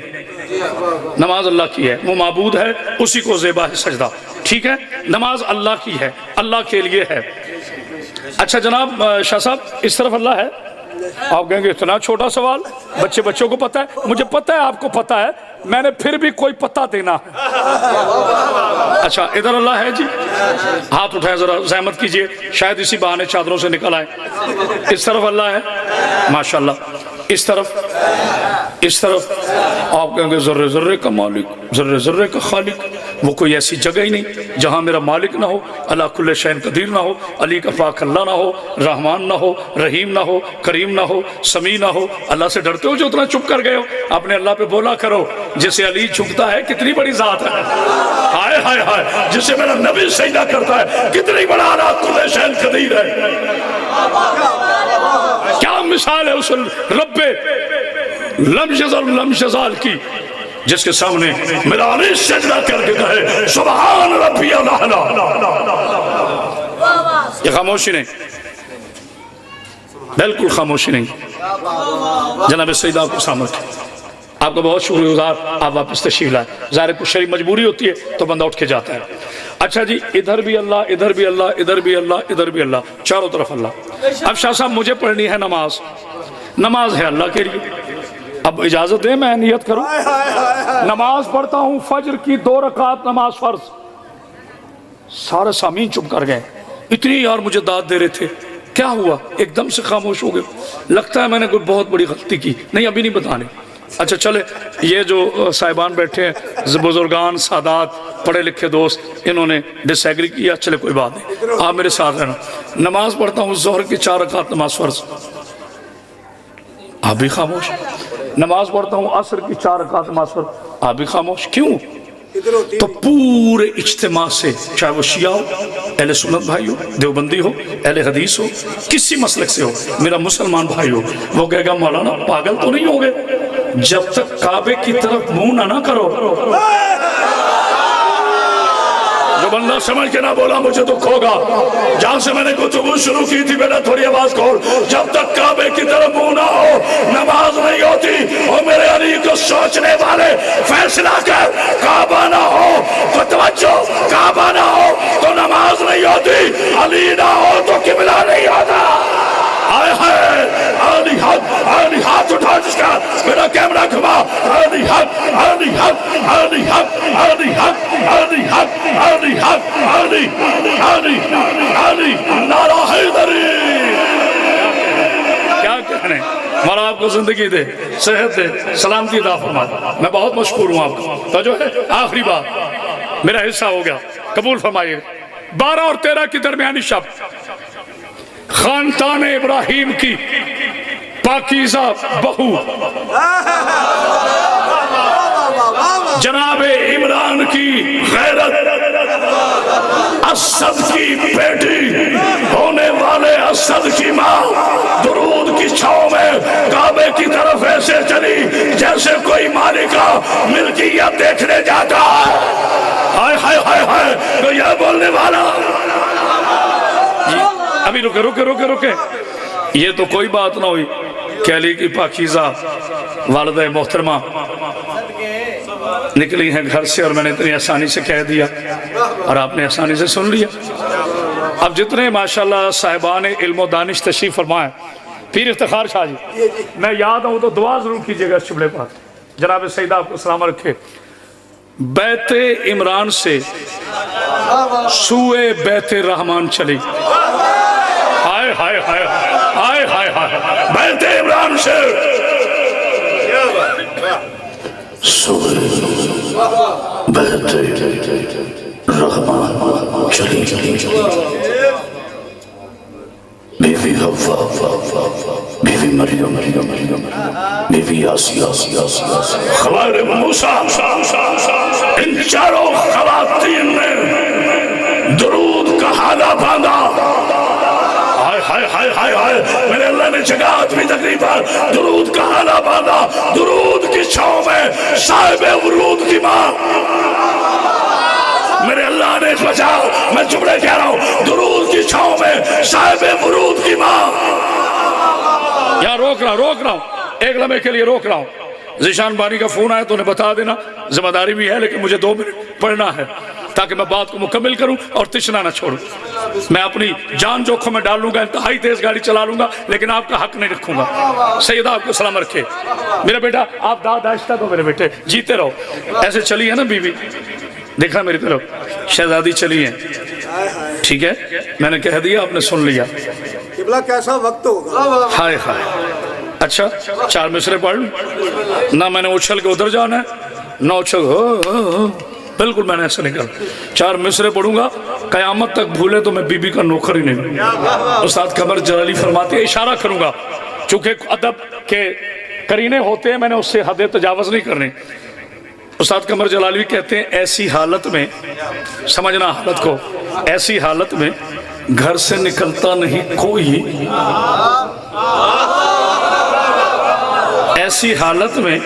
نماز اللہ کی ہے، وہ معبود ہے، اسی کو زیبا ہے سجدہ. ٹھیک ہے، نماز اللہ کی ہے، اللہ کے لیے ہے. اچھا جناب شاہ صاحب اس طرف اللہ ہے؟ آپ کہیں گے اتنا چھوٹا سوال، بچوں کو پتا ہے؟ مجھے پتا ہے آپ کو پتا ہے، میں نے پھر بھی کوئی پتہ دینا ہے۔ اچھا ادھر اللہ ہے جی، ہاتھ اٹھائیں ذرا، زحمت کیجئے، شاید اسی بہانے چادروں سے نکل آئے۔ اس طرف اللہ ہے ماشاءاللہ، اس طرف آپ کہیں گے ذرے ذرے کا مالک، ذرے ذرے کا خالق، وہ کوئی ایسی جگہ ہی نہیں جہاں میرا مالک نہ ہو، اللہ کل شین قدیر نہ ہو، علی کا پاک اللہ نہ ہو، رحمان نہ ہو، رحیم نہ ہو، کریم نہ ہو، سمیع نہ ہو۔ اللہ سے ڈرتے ہو جو اتنا چپ کر گئے ہو؟ اپنے اللہ پہ بولا کرو، جسے علی جھکتا ہے کتنی بڑی ذات ہے، ہائے ہائے ہائے، جسے میرا نبی سجدہ کرتا ہے کتنی بڑا اللہ کل شین قدیر ہے۔ کیا مثال ہے اس رب لم یزال کی، جس کے سامنے میرا علی سجدہ کر کے کہے سبحان ربی الاعلی۔ یہ خاموشی نہیں، بالکل خاموشی نہیں۔ جناب سیدہ آپ کو سامنے آپ کا بہت شکریہ گزار، آپ واپس تشریف لائے۔ ظاہر کچھ شریف مجبوری ہوتی ہے تو بندہ اٹھ کے جاتا ہے۔ اچھا جی، ادھر بھی اللہ، ادھر بھی اللہ، ادھر بھی اللہ، ادھر بھی اللہ، چاروں طرف اللہ۔ اب شاہ صاحب مجھے پڑھنی ہے نماز، نماز ہے اللہ کے لیے، اب اجازت دیں میں نیت کروں؟ نماز پڑھتا ہوں فجر کی 2 رکعت نماز فرض۔ سارے سامعین چپ کر گئے، اتنی یار مجھے داد دے رہے تھے، کیا ہوا؟ ایک دم سے خاموش ہو گئے، لگتا ہے میں نے کوئی بہت بڑی غلطی کی۔ نہیں ابھی نہیں بتانے۔ اچھا چلے، یہ جو صاحبان بیٹھے ہیں بزرگان سادات پڑھے لکھے دوست، انہوں نے ڈس ایگری کیا، چلے کوئی بات نہیں، آپ میرے ساتھ رہنا۔ نماز پڑھتا ہوں ظہر کی 4 رکعت نماز فرض، آپ بھی خاموش۔ نماز پڑھتا ہوں عصر کی 4 رکعت نماز فرض، آپ بھی خاموش۔ کیوں؟ تو پورے اجتماع سے، چاہے وہ شیعہ ہو، اہل سنت بھائی ہو، دیوبندی ہو، اہل حدیث ہو، کسی مسلک سے ہو، میرا مسلمان بھائی ہو، وہ کہے گا مولانا پاگل تو نہیں ہوگے، جب تک کعبے کی طرف منہ نہ کرو۔ جو بندہ سمجھ کے نہ بولا مجھے دکھ ہوگا، جہاں سے میں نے گفتگو شروع کی تھی بیٹا تھوڑی آواز کھول، جب تک کعبے کی طرف منہ نہ ہو نماز نہیں ہوتی۔ اور میرے علی کو سوچنے والے فیصلہ کر، کعبہ نہ ہو تو توجہ، کعبہ نہ ہو تو نماز نہیں ہوتی، علی نہ ہو تو قبلہ نہیں ہوتا۔ آئے ہائے علی حق، علی ہاتھ اٹھا جس کا میرا کیمرہ گھما، علی حق، علی حق، علی حق، علی حق، علی حق، علی حق، علی علی علی، نعرہ حیدری۔ کیا کہنے، مولا آپ کو زندگی دے، صحت دے، سلامتی عطا فرمائے، میں بہت مشکور ہوں آپ کا۔ تو جو ہے آخری بات میرا حصہ ہو گیا، قبول فرمائیے۔ 12 اور 13 کی درمیانی شب، خاندان ابراہیم کی پاکیزہ بہو جناب عمران کی غیرت، اسد کی بیٹی ہونے والے اسد کی ماں، درود کی چھاؤں میں کعبے کی طرف ایسے چلی جیسے کوئی مالکہ ملکیت دیکھنے جاتا ہے۔ ہائے ہائے ہائے ہائے، تو یہ بولنے والا ابھی رکے، یہ تو کوئی بات نہ ہوئی کہ علی کی پاکیزہ والدہ محترمہ نکلی ہیں گھر سے، اور میں نے اتنی آسانی سے کہہ دیا اور آپ نے آسانی سے سن لیا۔ اب جتنے ماشاءاللہ صاحبان علم و دانش تشریف فرمائیں، پیر افتخار شاہ جی، میں یاد ہوں تو دعا ضرور کیجئے گا چبلے پر، جناب سیدہ آپ کو سلام رکھے۔ بیت عمران سے سوئے بیت رحمان چلی، ہائے ہائے ہائے ہائے ہائے ہائے، بیت عمران سے سوئے بیت رحمان چلی، بیوی حوا، بیوی مریم، بیوی آسیہ، خوارب موسیٰ، ان چاروں خواتین نے درود کا حالہ باندھا۔ ہائے ہائے ہائے ہائے، میرے اللہ نے جگات بھی تقریب پر درود کا حالہ باندھا، درود کی چھاؤں میں صاحب ورود کی ماں، میرے اللہ نے بچاؤ، میں جملے کہہ رہا ہوں، درود کی چھاؤں میں صاحب ورود کی ماں۔ یہاں روک رہا ہوں، ایک لمحے کے لیے روک رہا ہوں، ذیشان بانی کا فون آیا تو انہیں بتا دینا، ذمہ داری بھی ہے لیکن مجھے 2 منٹ پڑھنا ہے تاکہ میں بات کو مکمل کروں اور تشنا نہ چھوڑوں۔ میں اپنی جان جوکھم میں ڈال لوں گا، انتہائی تیز گاڑی چلا لوں گا، لیکن آپ کا حق نہیں رکھوں گا۔ سیدہ آپ کو سلام رکھے۔ میرا بیٹا آپ داد آہستہ دو میرے بیٹے، جیتے رہو۔ ایسے چلی ہے نا بی بی، دیکھا میری طرف، شہزادی چلی ہے، ٹھیک ہے، میں نے کہہ دیا، آپ نے سن لیا۔ قبلہ کیسا وقت ہوگا؟ ہائے ہائے، اچھا 4 مصرے پڑھ لوں؟ نہ میں نے اچھل کے ادھر جانا ہے، نہ اچھل، بالکل میں نے ایسا نہیں کرنا۔ 4 مصرے پڑھوں گا، قیامت تک بھولے تو میں بی بی کا نوکر ہی نہیں ہوں۔ استاد قمر جلالی فرماتے ہیں اشارہ کروں گا، چونکہ ادب کے کرینے ہوتے ہیں، میں نے اس سے حد تجاوز نہیں کرنے۔ استاد قمر جلالی کہتے ہیں ایسی حالت میں، سمجھنا حالت کو، ایسی حالت میں گھر سے نکلتا نہیں کوئی، ایسی حالت میں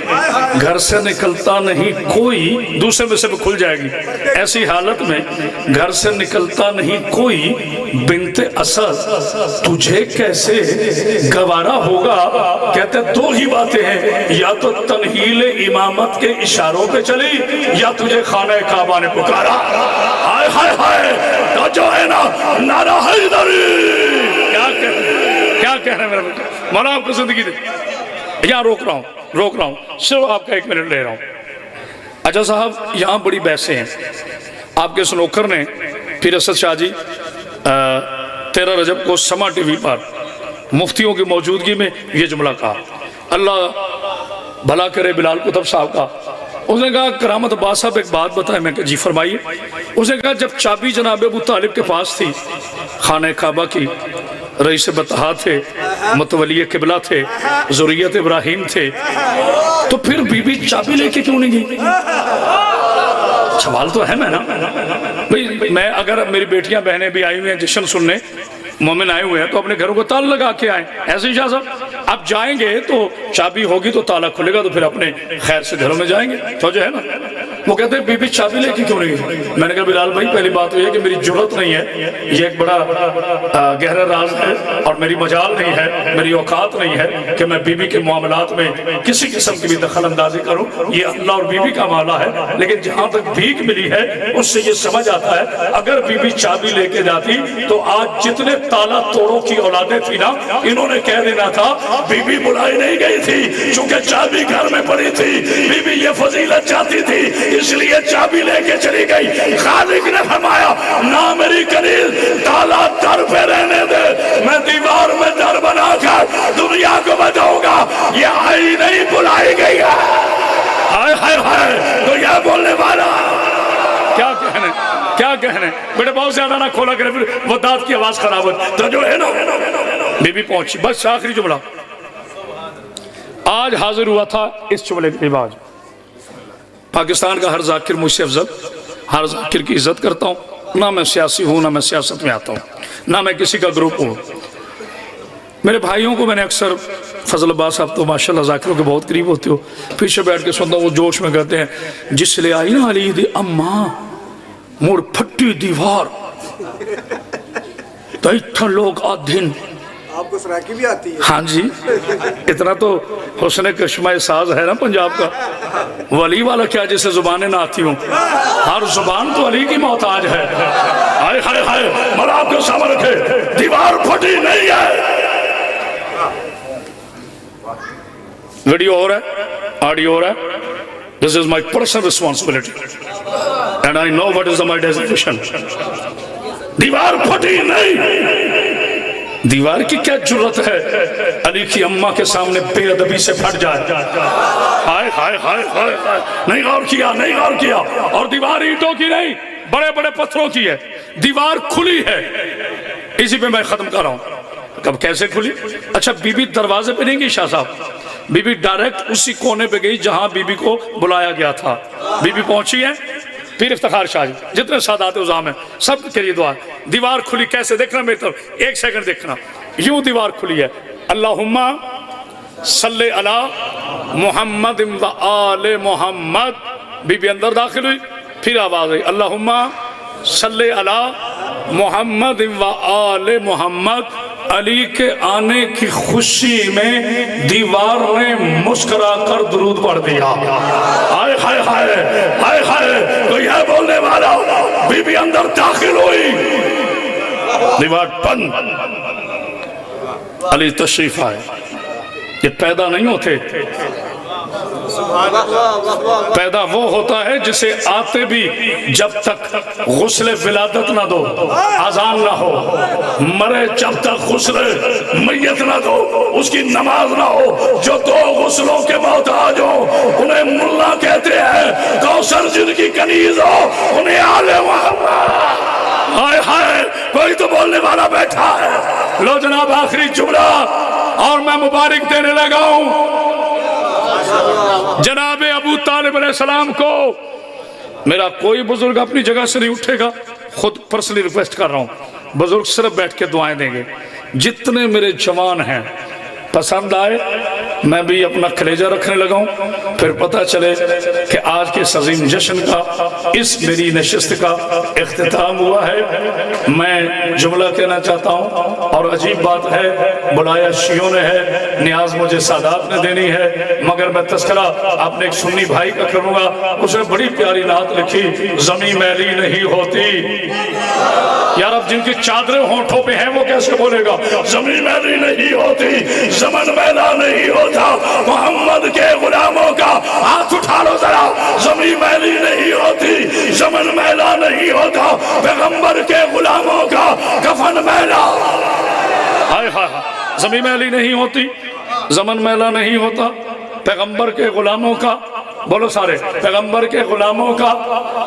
گھر سے نکلتا نہیں کوئی، دوسرے میں سے بھی کھل جائے گی، ایسی حالت میں گھر سے نکلتا نہیں کوئی، بنت اسد تجھے کیسے گوارا ہوگا؟ کہتے 2 ہی باتیں ہیں، یا تو تنہیل امامت کے اشاروں پہ چلی، یا تجھے خانہ کعبہ نے پکارا۔ ہائے ہائے ہائے، تو جو ہے نا نعرہ حیدری، کیا کہہ رہے ہیں میرا بیٹا؟ مولا آپ کو زندگی دے۔ یہاں روک رہا ہوں، صرف آپ کا 1 منٹ لے رہا ہوں۔ اچھا صاحب، یہاں بڑی بحثیں ہیں۔ آپ کے سنوکر نے پھر اسد شاہ جی 13 رجب کو سما ٹی وی پر مفتیوں کی موجودگی میں یہ جملہ کہا، اللہ بھلا کرے بلال قطب صاحب کا۔ اس نے کہا کرامت عباس صاحب ایک بات بتائیں۔ میں کہا جی فرمائیے۔ اس نے کہا جب چابی جناب ابو طالب کے پاس تھی خانہ کعبہ کی، رئیس بطحا تھے، متولی قبلہ تھے، ذریت ابراہیم تھے، تو پھر بی بی چابی لے کے کیوں نہیں گئی؟ سوال تو ہے میں نا، میں اگر میری بیٹیاں بہنیں بھی آئی ہوئی ہیں جشن سننے، مومن آئے ہوئے ہیں، تو اپنے گھروں کو تالا لگا کے آئیں۔ ایسے ہی شاہ صاحب آپ جائیں گے تو چابی ہوگی تو تالا کھلے گا، تو پھر اپنے خیر سے گھروں میں جائیں گے، تو جو ہے نا۔ وہ کہتے ہیں بی بی چابی لے کے کیوں نہیں گئی؟ میں نے کہا بلال بھائی پہلی بات یہ ہے کہ میری جرت نہیں ہے، یہ ایک بڑا گہرا راز ہے، اور میری مجال نہیں ہے، میری اوقات نہیں ہے کہ میں بی بی کے معاملات میں کسی قسم کی بھی دخل اندازی کروں، یہ اللہ اور بی بی کا معاملہ ہے۔ لیکن جہاں تک بھیک ملی ہے اس سے یہ سمجھ آتا ہے اگر بی بی چابی لے کے جاتی تو آج جتنے تالا توڑوں کی اولادیں تھی نا، انہوں نے کہہ دینا تھا بی بی بلائی نہیں گئی تھی، چونکہ چابی گھر میں پڑی تھی، بی بی یہ فضیلت چاہتی تھی اس لیے چابی لے کے چلی گئی۔ خالق نے فرمایا نہ میری کنیز تالا در پہ رہنے دے، میں دیوار میں در بنا کر دنیا کو بتاؤں گا یہ آئی نہیں بلائی گئی ہے۔ ہائے ہائے ہائے، تو یہ بولنے والا کیا کہنے، کیا کہنے؟ بیٹے بہت زیادہ نہ کھولا کرے، پھر وہ داد کی آواز خراب ہو۔ تو جو ہے نا بی بی پہنچی، بس آخری جملہ آج حاضر ہوا تھا اس جملے کے بعد۔ پاکستان کا ہر ذاکر مجھ سے افضل، ہر ذاکر کی عزت کرتا ہوں، نہ میں سیاسی ہوں نہ میں سیاست میں آتا ہوں، نہ میں کسی کا گروپ ہوں۔ میرے بھائیوں کو میں نے اکثر، فضل عباس صاحب تو ماشاءاللہ ذاکروں کے بہت قریب ہوتے ہو، پیچھے بیٹھ کے سنتا ہوں وہ جوش میں کہتے ہیں جس لے آئی نا علی دی اماں مور پھٹی دیوار تو اتنا لوگ آدھن۔ آپ کو سراکی بھی آتی ہے؟ ہاں جی، اتنا تو حسن کشمہ ساز ہے نا پنجاب کا۔ ولی والا کیا جسے زبانیں نہ آتی ہوں، ہر زبان تو علی کی محتاج ہے۔ ہائے ہائے ہائے، مولا آپ کو سامنے رکھے، دیوار پھٹی نہیں ہے۔ ویڈیو ہو رہا ہے، آڈیو ہو رہا ہے۔ This is my personal responsibility and I know what is my designation۔ دیوار پھٹی نہیں۔ دیوار کی کیا جرت ہے علی کی اماں کے سامنے بے ادبی سے پھٹ جائے؟ ہائے ہائے ہائے ہائے، نہیں غور کیا، نہیں غور کیا۔ اور دیوار اینٹوں کی نہیں، بڑے بڑے پتھروں کی ہے، دیوار کھلی ہے۔ اسی پہ میں ختم کر رہا ہوں۔ کب کیسے کھلی؟ اچھا بی بی دروازے پہ نہیں گئی شاہ صاحب، بی بی ڈائریکٹ اسی کونے پہ گئی جہاں بی بی کو بلایا گیا تھا۔ بی بی پہنچی ہے، پیر افتخار شاہ جی، جتنے سادات عظام ہیں سب کے لیے دعا ہے۔ دیوار کھلی کیسے؟ دیکھنا میری طرف، 1 سیکنڈ دیکھنا۔ یوں دیوار کھلی ہے، اللہم صلی علی محمد و آل محمد۔ بی بی اندر داخل ہوئی، پھر آواز آئی اللہم صلی علی محمد و آل محمد۔ علی کے آنے کی خوشی میں دیوار نے مسکرا کر درود پڑھ دیا۔ ہائے ہائے ہائے ہائے ہائے، تو یہ بولنے والا بی بی اندر داخل ہوئی، دیوار بند. علی تشریف آئے. یہ پیدا نہیں ہوتے. پیدا وہ ہوتا ہے جسے آتے بھی جب تک غسل ولادت نہ دو اذان نہ ہو، مرے جب تک غسل میت نہ دو اس کی نماز نہ ہو. جو دو غسلوں کے محتاج ہو انہیں ملا کہتے ہیں، کوثر جن کی کنیز ہو انہیں آل محمد. ہائے ہائے، کوئی تو بولنے والا بیٹھا ہے. لو جناب آخری جملہ اور میں مبارک دینے لگا ہوں جناب ابو طالب علیہ السلام کو. میرا کوئی بزرگ اپنی جگہ سے نہیں اٹھے گا، خود پرسنلی ریکویسٹ کر رہا ہوں، بزرگ صرف بیٹھ کے دعائیں دیں گے. جتنے میرے جوان ہیں پسند آئے میں بھی اپنا کلیجہ رکھنے لگا ہوں. پھر پتہ چلے کہ آج کے اس عظیم جشن کا، اس میری نشست کا اختتام ہوا ہے. میں جملہ کہنا چاہتا ہوں، اور عجیب بات ہے بلایا شیعوں نے ہے، نیاز مجھے سادات نے دینی ہے، مگر میں تذکرہ اپنے ایک سنی بھائی کا کروں گا. اس نے بڑی پیاری نعت لکھی، زمین میلی نہیں ہوتی. یار اب جن کی چادریں ہونٹوں پہ ہیں وہ کیسے بولے گا زمین میلی نہیں ہوتی، زمن میلا نہیں ہوتا. محمد کے غلاموں کا ہاتھ اٹھا لو ذرا. زمین میلی نہیں ہوتی، زمن میلا نہیں ہوتا. پیغمبر کے غلاموں کا کفن میلا. ہائے ہائے، زمین میلی نہیں ہوتی، زمن میلا نہیں ہوتا. پیغمبر کے غلاموں کا، بولو سارے، پیغمبر کے غلاموں کا،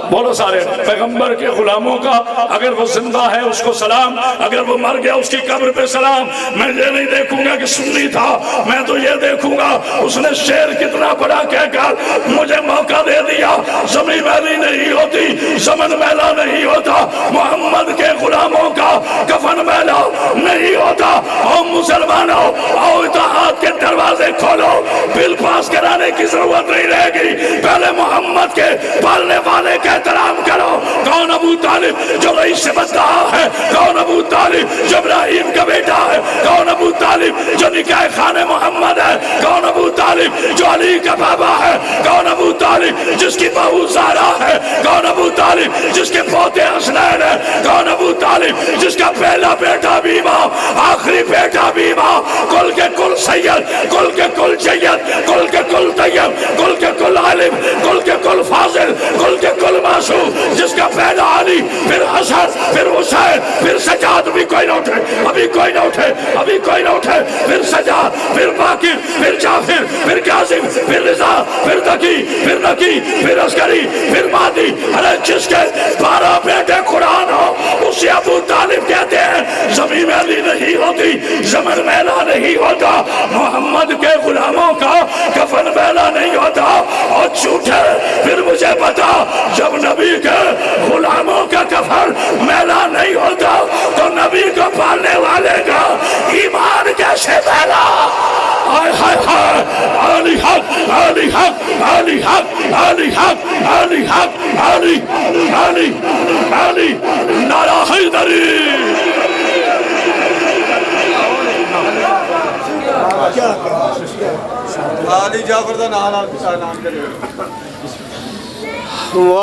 بولو سارے، پیغمبر کے غلاموں کا. اگر وہ زندہ ہے اس کو سلام، اگر وہ مر گیا اس کی قبر پہ سلام. میں یہ نہیں دیکھوں گا کہ سنی تھا، میں تو یہ دیکھوں گا اس نے شعر کتنا بڑا کہہ کر مجھے موقع دے دیا. زمین میلی نہیں ہوتی، زمن میلا نہیں ہوتا. محمد کے غلاموں کا کفن میلا نہیں ہوتا. او مسلمانوں، او اتحاد کے دروازے کھولو. بل پاس کرانے کی ضرورت نہیں رہے گی. پہلے محمد کے پالنے والے کا احترام کرو. کون ابو طالب جو رئیس سے بدعا ہے؟ کون ابو طالب جو ابراہیم کا بیٹا ہے؟ کون ابو طالب جو نکاح خان محمد ہے؟ کون ابو طالب جو علی کا بابا ہے؟ کون ابو طالب جس کی بہو زہرا ہے؟ کون ابو طالب جس کے پوتے حسنین ہے؟ کون ابو طالب جس کا پہلا بیٹا بھی ماں، آخری بیٹا بھی ماں؟ کل کے کل سید، کل کے کل جید، کل کے کل طیب، کل کے کل عالم، کل کے کل فاضل، کل کے کل معصوم، جس کا پہلا علی، پھر حسن، پھر حسین، پھر سجاد. ابھی کوئی نہ اٹھے، ابھی کوئی نہ اٹھے، ابھی کوئی نہ اٹھے. پھر سجاد، پھر باقر، پھر جعفر، پھر قاسم، پھر رضا، پھر ذکی، پھر نکی، پھر عسکری، پھر مہدی. ارے جس کے 12 بیٹے قرآن ہو اسے ابو طالب کہتے ہیں. زمین میلی نہیں ہوتی، زمن میلا نہیں ہوتا. محمد کے غلاموں کا کفن میلا نہیں ہوتا. اور جھوٹے پھر مجھے بتا، جب نبی کے غلاموں کا کفن میلا نہیں ہوتا تو نبی کو پالنے والے کا ایمان کیسے میلا؟ آئے ہائے ہائے، علی حق، علی حق، علی حق، علی حق، علی حق، علی علی علی نعرہ حیدری. علی جعفر دا نام کرے.